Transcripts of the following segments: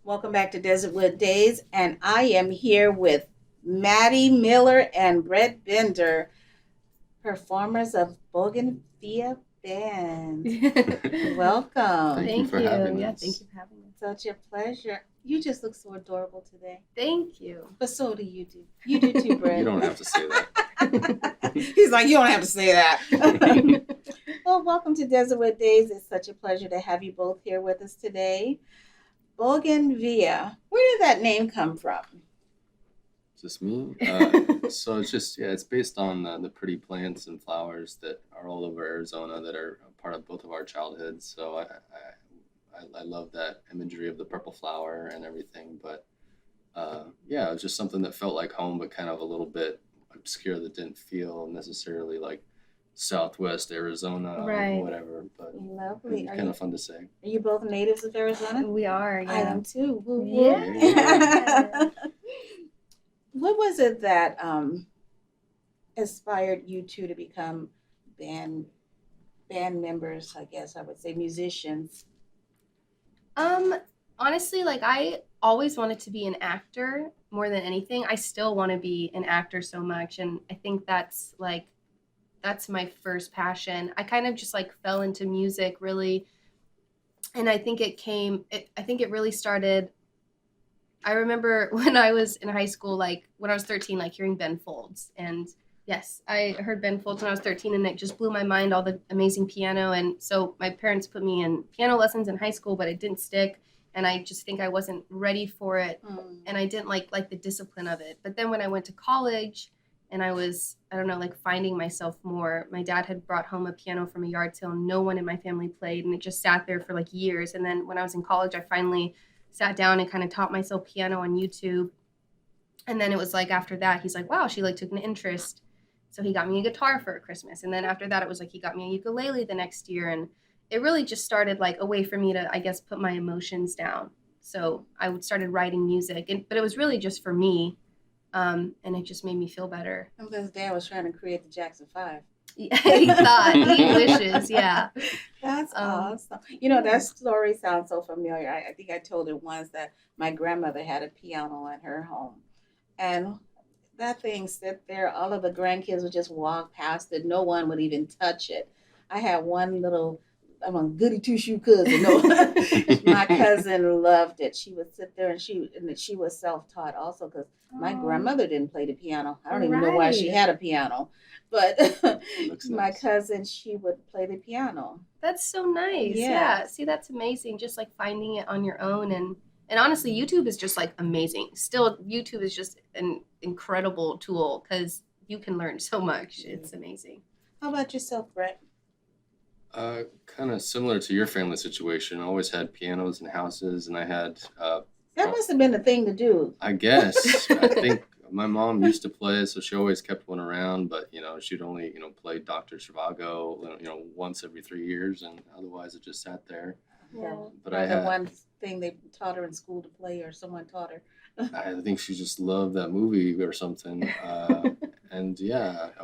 Welcome back to Desertwood Days, and I am here with Maddie Miller and Brett Bender, performers of Bogen Via Band. Welcome. Thank you Thank for you. having Yeah, us. thank you for having us. Such a pleasure. You just look so adorable today. Thank you. But so do you do. You do too, Brett. You don't have to say that. He's like, you don't have to say that. Well, welcome to Desertwood Days. It's such a pleasure to have you both here with us today. Bogen Via. Where did that name come from? Just me. So it's based on the pretty plants and flowers that are all over Arizona that are a part of both of our childhoods. So I love that imagery of the purple flower and everything. But it was just something that felt like home, but kind of a little bit obscure that didn't feel necessarily like Southwest Arizona Right. or whatever. But Lovely. it's kind of fun to say. Are you both natives of Arizona? We are, I yeah. am too. Woo, woo. Yeah. What was it that inspired you two to become band members? I guess I would say musicians. Honestly, like I always wanted to be an actor more than anything. I still want to be an actor so much, and I think that's my first passion. I kind of just like fell into music really, and I think it really started. I remember when I was in high school, like when I was 13, like hearing Ben Folds. And yes, I heard Ben Folds when I was 13, and it just blew my mind, all the amazing piano. And so my parents put me in piano lessons in high school, but it didn't stick. And I just think I wasn't ready for it. And I didn't like the discipline of it. But then when I went to college and I was, I don't know, like finding myself more, my dad had brought home a piano from a yard sale. No one in my family played, and it just sat there for like years. And then when I was in college, I finally sat down and kind of taught myself piano on YouTube. And then it was like after that, he's like, wow, she like took an interest. So he got me a guitar for Christmas. And then after that, it was like he got me a ukulele the next year. And it really just started like a way for me to, I guess, put my emotions down. So I started writing music, but it was really just for me. And it just made me feel better. And his dad was trying to create the Jackson 5. He wishes, yeah. That's awesome. You know, that story sounds so familiar. I think I told it once that my grandmother had a piano in her home. And that thing sit there. All of the grandkids would just walk past it. No one would even touch it. I had one little, I'm a goody two-shoe cousin. No, my cousin loved it. She would sit there and she was self-taught also because my grandmother didn't play the piano. I don't even know why she had a piano. But my cousin, she would play the piano. That's so nice. Yeah. See, that's amazing. Just like finding it on your own. And honestly, YouTube is just like amazing. Still, YouTube is just an incredible tool because you can learn so much. It's amazing. How about yourself, Brett? Kind of similar to your family situation. I always had pianos in houses, and I had. That must have been the thing to do. I guess. I think my mom used to play, so she always kept one around. But she'd only play Dr. Zhivago, once every 3 years, and otherwise it just sat there. Yeah. But I had one thing they taught her in school to play, or someone taught her. I think she just loved that movie or something. And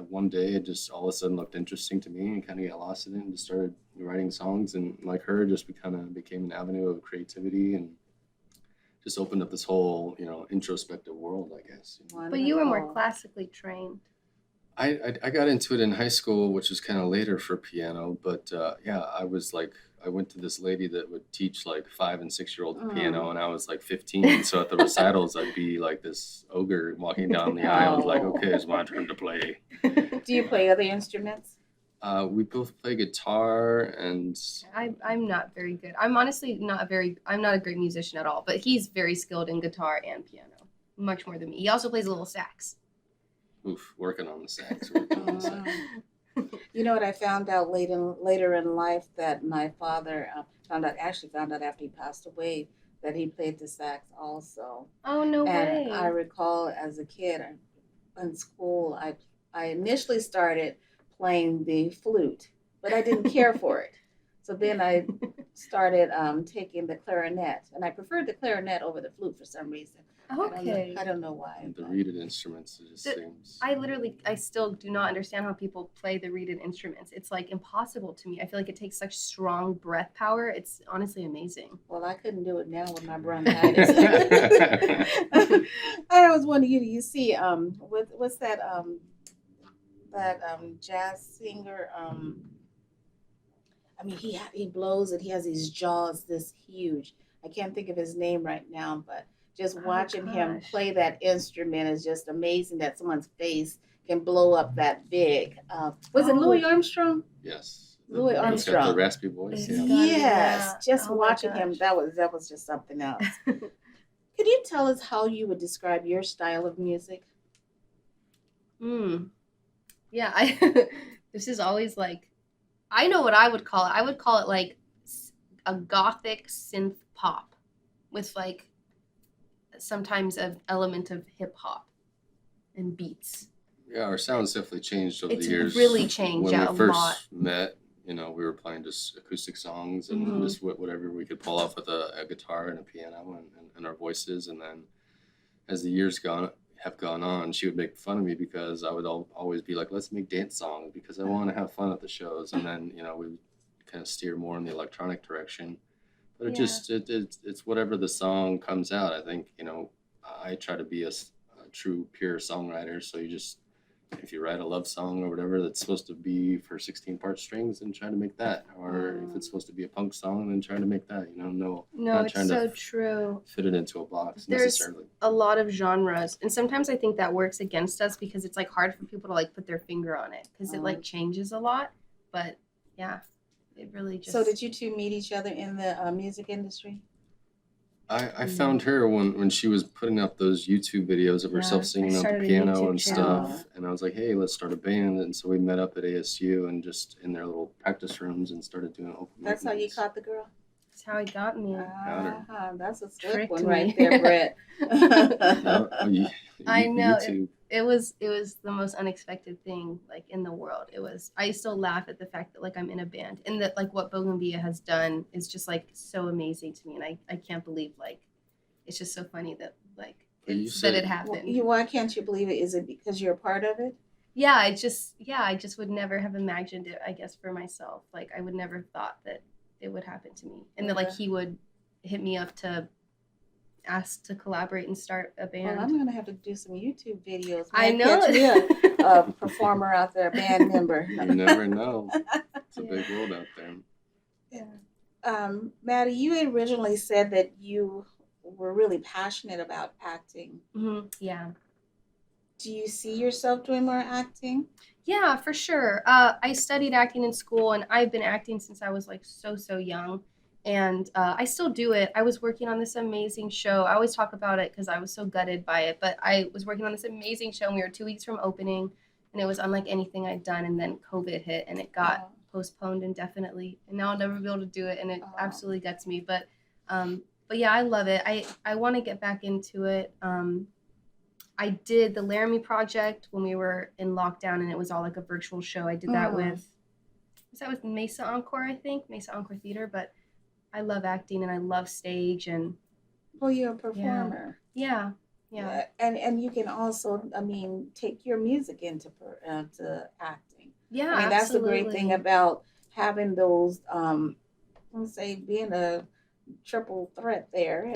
one day it just all of a sudden looked interesting to me and kind of got lost in it and just started writing songs. And like her, just kind of became an avenue of creativity and just opened up this whole, introspective world, I guess. But you were more classically trained. I got into it in high school, which was kind of later for piano. But I went to this lady that would teach like 5 and 6 year old piano, and I was like 15. So at the recitals, I'd be like this ogre walking down the aisle, like, okay, it's my turn to play. Do you play other instruments? We both play guitar, and I'm not very good. I'm honestly I'm not a great musician at all, but he's very skilled in guitar and piano, much more than me. He also plays a little sax. Working on the sax. You know what I found out later in life that my father found out after he passed away that he played the sax also. Oh, no way. And I recall as a kid in school, I initially started playing the flute, but I didn't care for it. So then I started taking the clarinet, and I preferred the clarinet over the flute for some reason. Okay. I don't know why. The but- reeded instruments, it just The- seems. I still do not understand how people play the reeded instruments. It's like impossible to me. I feel like it takes such strong breath power. It's honestly amazing. Well, I couldn't do it now with my bronchitis. I was wondering, you see, what's that jazz singer? I mean, he blows and he has these jaws this huge. I can't think of his name right now, but just Oh, watching him gosh. play that instrument is just amazing. That someone's face can blow up that big. Was it Oh. Louis Armstrong? Yes. Louis He's got Armstrong. the raspy voice. He's Yeah. got- Yes, Yeah. just Oh my watching him, gosh. that was just something else. Could you tell us how you would describe your style of music? Yeah, this is always like, I know what I would call it. I would call it like a gothic synth pop with like sometimes an element of hip hop and beats. Yeah, our sound's definitely changed over It's the years. really changed, When yeah, we a first lot. met, we were playing just acoustic songs and Mhm. just whatever we could pull off with a guitar and a piano and our voices. And then as the years have gone on, she would make fun of me because I would always be like, let's make dance songs because I want to have fun at the shows. And then, we would kind of steer more in the electronic direction. But it's whatever the song comes out. I think, I try to be a true, pure songwriter. So if you write a love song or whatever that's supposed to be for 16-part strings, then try to make that. Or if it's supposed to be a punk song, then try to make that. No, not it's trying so to true. fit it into a box There's necessarily. a lot of genres, and sometimes I think that works against us because it's like hard for people to like put their finger on it because it like changes a lot. But yeah, it really just. So did you two meet each other in the music industry? I found her when she was putting up those YouTube videos of Yeah, herself I singing on the started a piano YouTube and channel. stuff. And I was like, hey, let's start a band. And so we met up at ASU and just in their little practice rooms and started doing open mic That's how you nights. caught the girl? That's how he got me. That's a slick Tricked one me. right there, Brett. I know, YouTube. It was the most unexpected thing like in the world. I still laugh at the fact that like I'm in a band and that like what Bogen Via has done is just like so amazing to me, and I can't believe like it's just so funny that like But you that said- it happened. Why can't you believe it? Is it because you're a part of it? Yeah, I just would never have imagined it, I guess, for myself. Like I would never have thought that it would happen to me. And that like he would hit me up to ask to collaborate and start a band. Well, I'm gonna have to do some YouTube videos. I Might know. catch me a performer out there, a band member. You never know. It's a big world out there. Maddie, you originally said that you were really passionate about acting. Yeah. Do you see yourself doing more acting? Yeah, for sure. I studied acting in school, and I've been acting since I was like so young. And I still do it. I was working on this amazing show. I always talk about it because I was so gutted by it. But I was working on this amazing show, and we were 2 weeks from opening, and it was unlike anything I'd done. And then COVID hit, and it got postponed indefinitely. And now I'll never be able to do it, and it absolutely gets me. But yeah, I love it. I want to get back into it. I did the Laramie Project when we were in lockdown, and it was all like a virtual show. I did that was that with Mesa Encore, I think, Mesa Encore Theater. But I love acting and I love stage and. Well, you're a performer. Yeah. And you can also, take your music into to acting. Yeah, I mean, that's the absolutely. great thing about having those. Let's say being a triple threat there,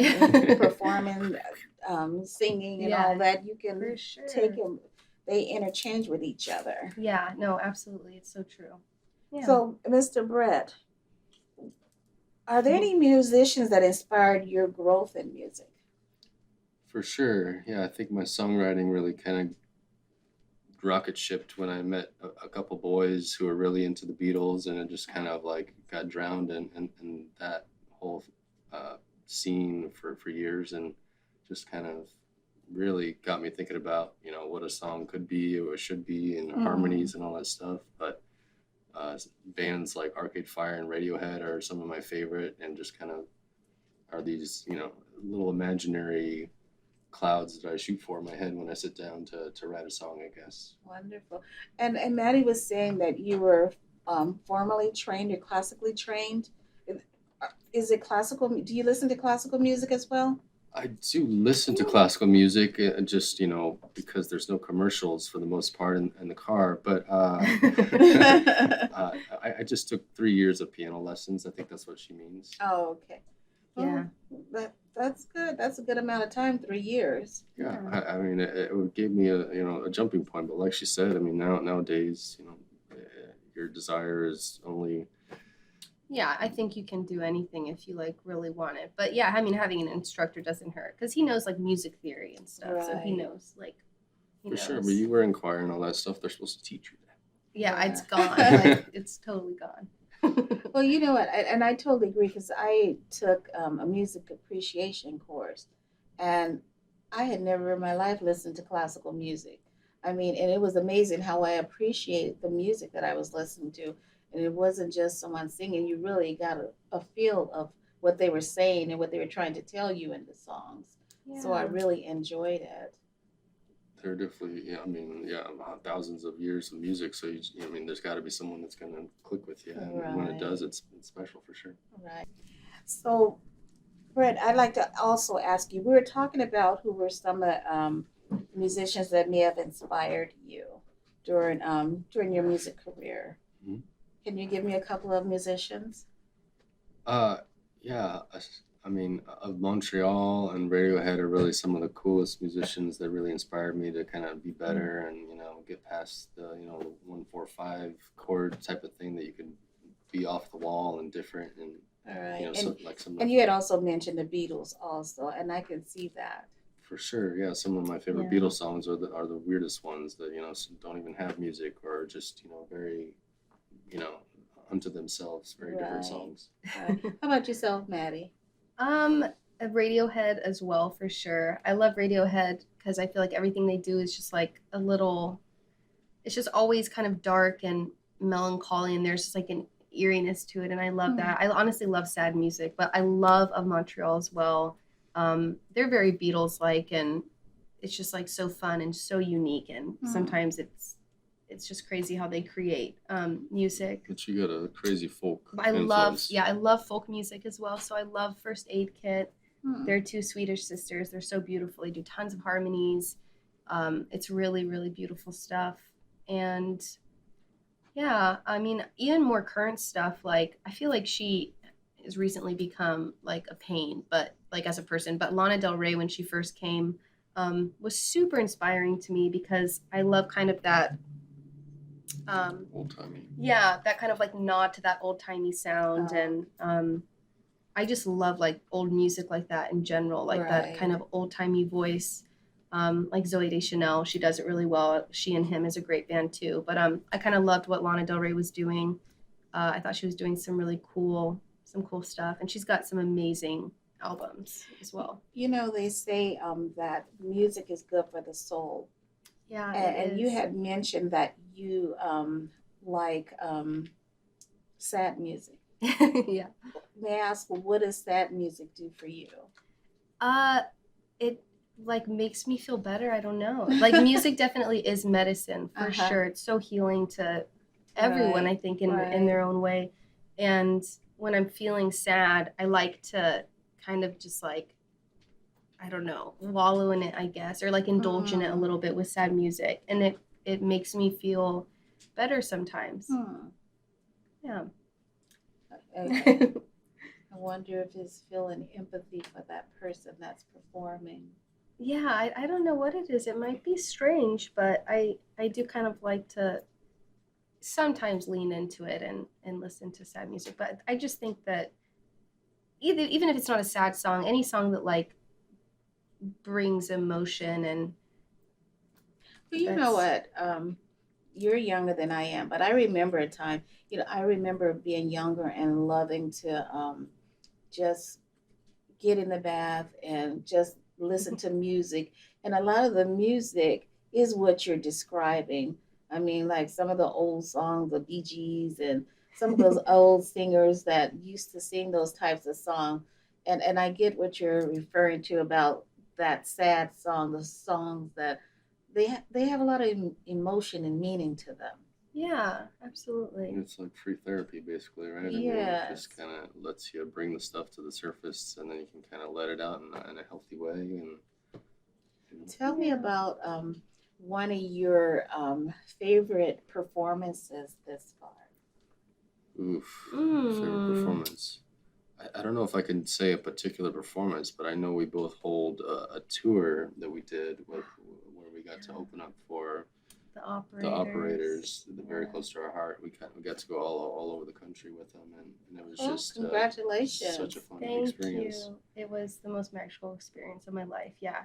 performing, singing, and all that. You can For sure. take them. They interchange with each other. Yeah, no, absolutely. It's so true. Yeah. So, Mr. Brett, are there any musicians that inspired your growth in music? For sure. Yeah, I think my songwriting really kind of rocket shipped when I met a couple boys who were really into the Beatles, and it just kind of like got drowned in that whole scene for years, and just kind of really got me thinking about, what a song could be or should be, and harmonies and all that stuff. But bands like Arcade Fire and Radiohead are some of my favorite, and just kind of are these, little imaginary clouds that I shoot for in my head when I sit down to write a song, I guess. Wonderful. And Maddie was saying that you were formally trained or classically trained. Is it classical? Do you listen to classical music as well? I do listen to classical music, just because there's no commercials for the most part in the car. But I just took 3 years of piano lessons. I think that's what she means. Oh, okay. Yeah. Oh, that's good. That's a good amount of time. 3 years. Yeah, Yeah. I mean, it gave me a jumping point. But like she said, I mean, nowadays, your desire is only. Yeah, I think you can do anything if you like really want it. But yeah, I mean, having an instructor doesn't hurt because he knows like music theory and stuff. So he Right. knows like he For knows. sure, but you were in choir and all that stuff. They're supposed to teach you that. Yeah, Yeah. it's gone. Like it's totally gone. Well, you know what? And I totally agree because I took a music appreciation course, and I had never in my life listened to classical music. I mean, and it was amazing how I appreciated the music that I was listening to. And it wasn't just someone singing, you really got a feel of what they were saying and what they were trying to tell you in the songs. So I Yeah. really enjoyed it. They're definitely, yeah, I mean, yeah, thousands of years of music. So I mean, there's got to be someone that's gonna click with you, and when it Right. does, it's special for sure. Right. So, Brett, I'd like to also ask you, we were talking about who were some of the musicians that may have inspired you during your music career. Mhm. Can you give me a couple of musicians? Uh, yeah, I mean, of Montreal and Radiohead are really some of the coolest musicians that really inspired me to kind of be better and get past the 1-4-5 chord type of thing that you could be off the wall and different and All right. so, like some And you had also mentioned the Beatles also, and I can see that. for sure, yeah. Some of my favorite Yeah. Beatles songs are the weirdest ones that don't even have music or just very you know unto themselves, very different Right. songs. Right. How about yourself, Maddie? Um, a Radiohead as well for sure. I love Radiohead because I feel like everything they do is just like a little. It's just always kind of dark and melancholy, and there's just like an eeriness to it, and I love that. I honestly love sad music, but I love Of Montreal as well. They're very Beatles like, and it's just like so fun and so unique, and sometimes it's just crazy how they create music. But you got a crazy folk I influence. love folk music as well. So I love First Aid Kit. Hmm. They're two Swedish sisters. They're so beautiful. They do tons of harmonies. It's really, really beautiful stuff. And yeah, I mean, even more current stuff. Like I feel like she has recently become like a pain, but like as a person. But Lana Del Rey, when she first came, was super inspiring to me because I love kind of that. Old timey. Yeah, that kind of like nod to that old timey sound, and I just love like old music like that in general, like that Right. kind of old timey voice. Like Zoe Deschanel, she does it really well. She and Him is a great band too. But I kind of loved what Lana Del Rey was doing. I thought she was doing some cool stuff, and she's got some amazing albums as well. They say that music is good for the soul. Yeah, And you had mentioned that you like sad music. yeah. May I ask, what does sad music do for you? It like makes me feel better. I don't know. Like music definitely is medicine for Uh-huh. sure. It's so healing to everyone, Right, I think, in right. their own way. And when I'm feeling sad, I like to kind of just like, I don't know, wallow in it, I guess, or like indulge in it a Mm. little bit with sad music, and it makes me feel better sometimes. Yeah. Okay. I wonder if it's feeling empathy for that person that's performing. Yeah, I don't know what it is. It might be strange, but I do kind of like to sometimes lean into it and listen to sad music. But I just think that even if it's not a sad song, any song that like brings emotion and But you know that's what? You're younger than I am, but I remember a time, I remember being younger and loving to just get in the bath and just listen to music. And a lot of the music is what you're describing. I mean, like some of the old songs, the Bee Gees, and some of those old singers that used to sing those types of songs. And I get what you're referring to about that sad song, the songs that they have a lot of emotion and meaning to them. Yeah, absolutely. It's like free therapy, basically, right? I mean, it just kind of lets you bring the stuff to the surface, and then you can kind of let it out in a healthy way. And Tell me about one of your favorite performances this far. Favorite performance. I don't know if I can say a particular performance, but I know we both hold a tour that we did where we got to open up for The operators, very close to our heart. We got to go all over the country with them, and it was just congratulations! Such a fun Thank experience. you. It was the most magical experience of my life. Yeah.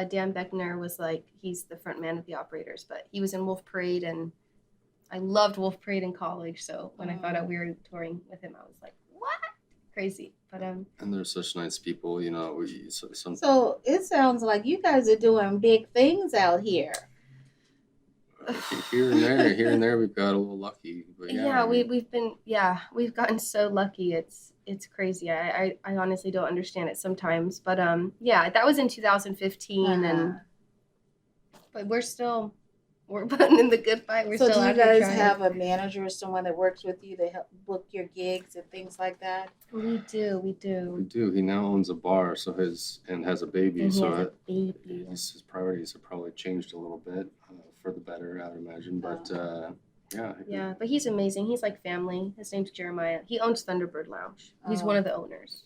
Dan Beckner was like, he's the front man of the operators, but he was in Wolf Parade, and I loved Wolf Parade in college. So when I found out we were touring with him, I was like, what? Crazy. But and they're such nice people, you know. So it sounds like you guys are doing big things out here. Here and there, we've got a little lucky. But yeah, we've gotten so lucky. It's crazy. I honestly don't understand it sometimes. But yeah, that was in 2015, and but we're putting in the good fight. We're so still do you out here guys trying. have a manager or someone that works with you to help book your gigs and things like that? We do. We do. He now owns a bar, and has a baby. And he so has a baby. his priorities have probably changed a little bit for the better, I would imagine. But yeah. Yeah, but he's amazing. He's like family. His name's Jeremiah. He owns Thunderbird Lounge. He's one of the owners.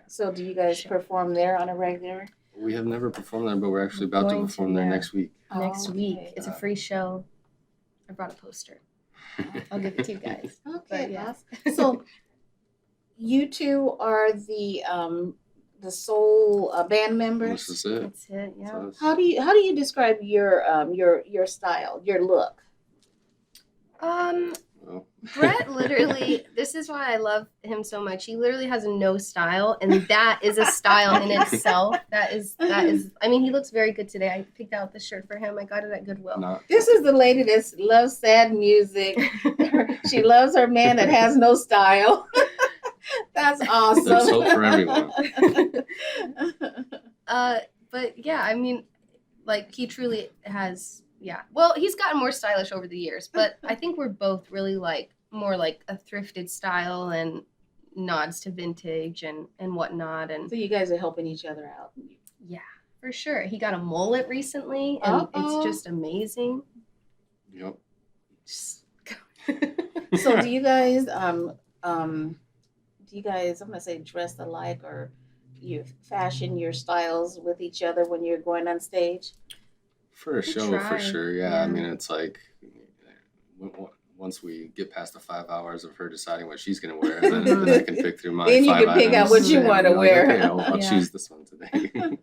So do you guys perform there on a regular? We have never performed there, but we're actually about to perform there next week. Next week. It's a free show. I brought a poster. I'll give it to you guys. Okay, awesome. So you two are the sole band members. This is it. That's it. Yeah. How do you describe your style, your look? Brett literally, this is why I love him so much. He literally has no style, and that is a style in itself. That is I mean, he looks very good today. I picked out the shirt for him. I got it at Goodwill. This is the lady that loves sad music. She loves her man that has no style. That's awesome. There's hope for everyone. But yeah, I mean, like, he truly has. Yeah. Well, he's gotten more stylish over the years, but I think we're both really like more like a thrifted style and nods to vintage and whatnot. And so you guys are helping each other out. Yeah, for sure. He got a mullet recently, and it's just amazing. Yep. So do you guys I'm gonna say dress alike, or you fashion your styles with each other when you're going on stage? For a show, for sure. Yeah. I mean, it's like once we get past the 5 hours of her deciding what she's going to wear, then I can pick through my then you 5 can pick items out what you want to wear. Like, okay, I'll choose this one today.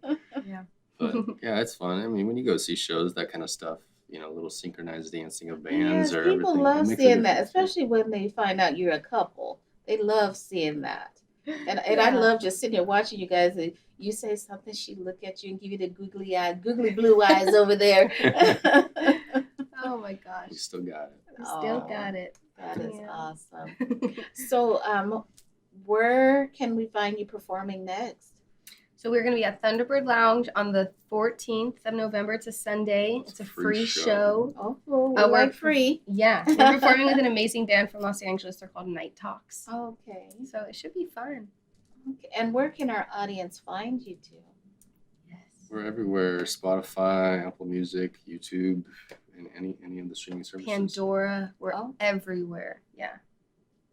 Yeah. But yeah, it's fun. I mean, when you go see shows, that kind of stuff, you know, little synchronized dancing of bands or people everything. Love seeing that, especially when they find out you're a couple. They love seeing that. And I love just sitting here watching you guys. You say something, she look at you and give you the googly blue eyes over there. Oh my gosh. You still got it. Still got it. That is awesome. So where can we find you performing next? So we're going to be at Thunderbird Lounge on the 14th of November. It's a Sunday. It's a free show. Oh, we're free. Yeah. We're performing with an amazing band from Los Angeles. They're called Night Talks. Okay. So it should be fun. Okay. And where can our audience find you to? Yes. We're everywhere. Spotify, Apple Music, YouTube, and any of the streaming services. Pandora. We're everywhere. Yeah.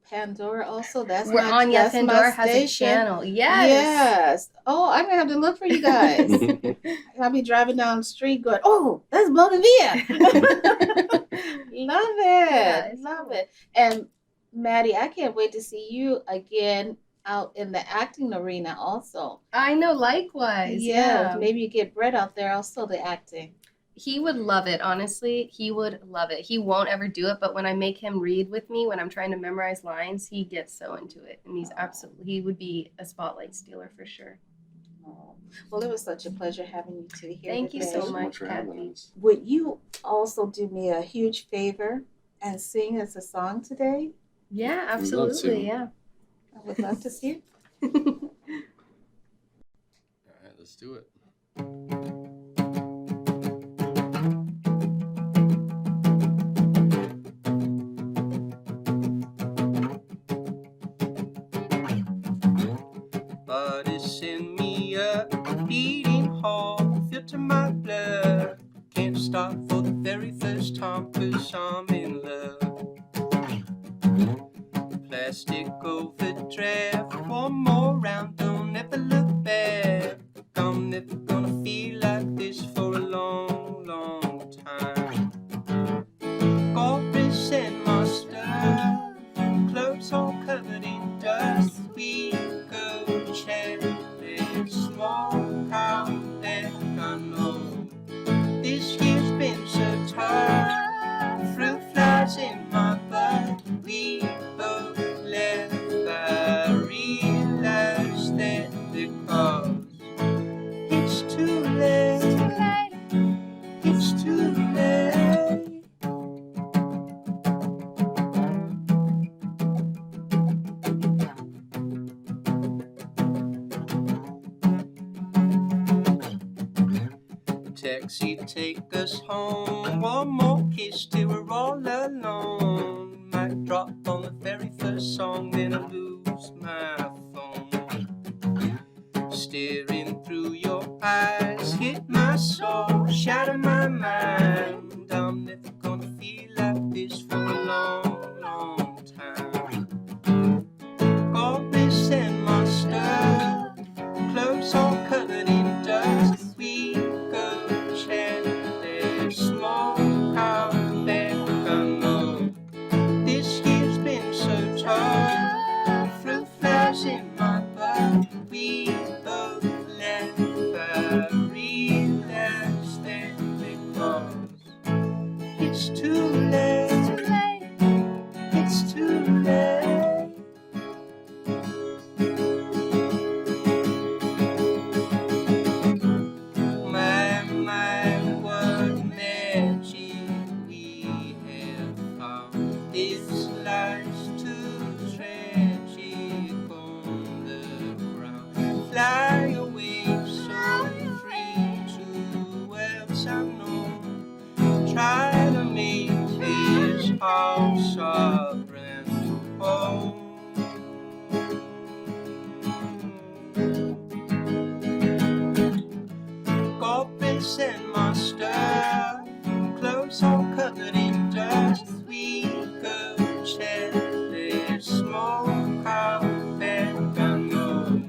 Pandora also. Pandora has a channel. Yes. Oh, I'm gonna have to look for you guys. I'll be driving down the street going, oh, that's Bogen Via. Love it. Love it. And Maddie, I can't wait to see you again out in the acting arena also. I know, likewise. Yeah. Maybe you get Brett out there also the acting. He would love it, honestly. He would love it. He won't ever do it, but when I make him read with me, when I'm trying to memorize lines, he gets so into it. And he would be a spotlight stealer for sure. Oh. Well, it was such a pleasure having you two here. Thank you so much, Kathy. Would you also do me a huge favor and sing us a song today? Yeah, absolutely. Yeah. I would love to see it. All right, let's do it. send me a beating heart, filter my blood. Can't stop for the very first time, 'cause I'm in love. Plastic overdraft, one more round, don't ever look back. I'm never gonna feel like this for a long, long time. Corpus and my stuff, clothes all covered in dust. We go champagne, smoke out that I know. This year's been so tough, fruit flies in my butt. We both left, I realized that because it's too late, it's too late. Taxi, take us home. One more kiss till we're all alone. Might drop on the very first song, then I lose my phone. Staring through your eyes, hit my soul, shatter my mind. I'm never gonna feel like this for a long, long time. Corpus and my stuff, clothes all covered in dust. We go chandelier, smoke out back. I know this year's been so tough, fruit flies in my butt. We both left, I realized that because it's too late, it's too late. My, what magic we have found. This life's too tragic on the ground. Fly away so free to worlds unknown. Try to make this house our brand new home. Corpus and my stuff, clothes all covered in dust. We go chandelier, smoke out back. I know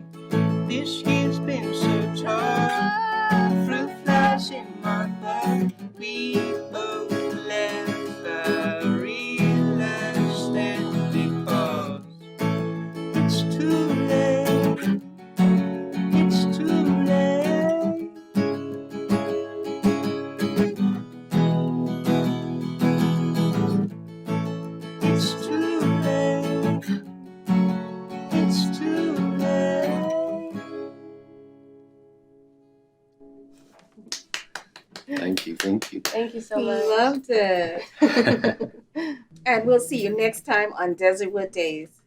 this year's been so tough, fruit flies in my butt. We both left, I realized that because it's too late, it's too late. It's too late, it's too late. Thank you, thank you. Thank you so much. Loved it. And we'll see you next time on Desertwood Days.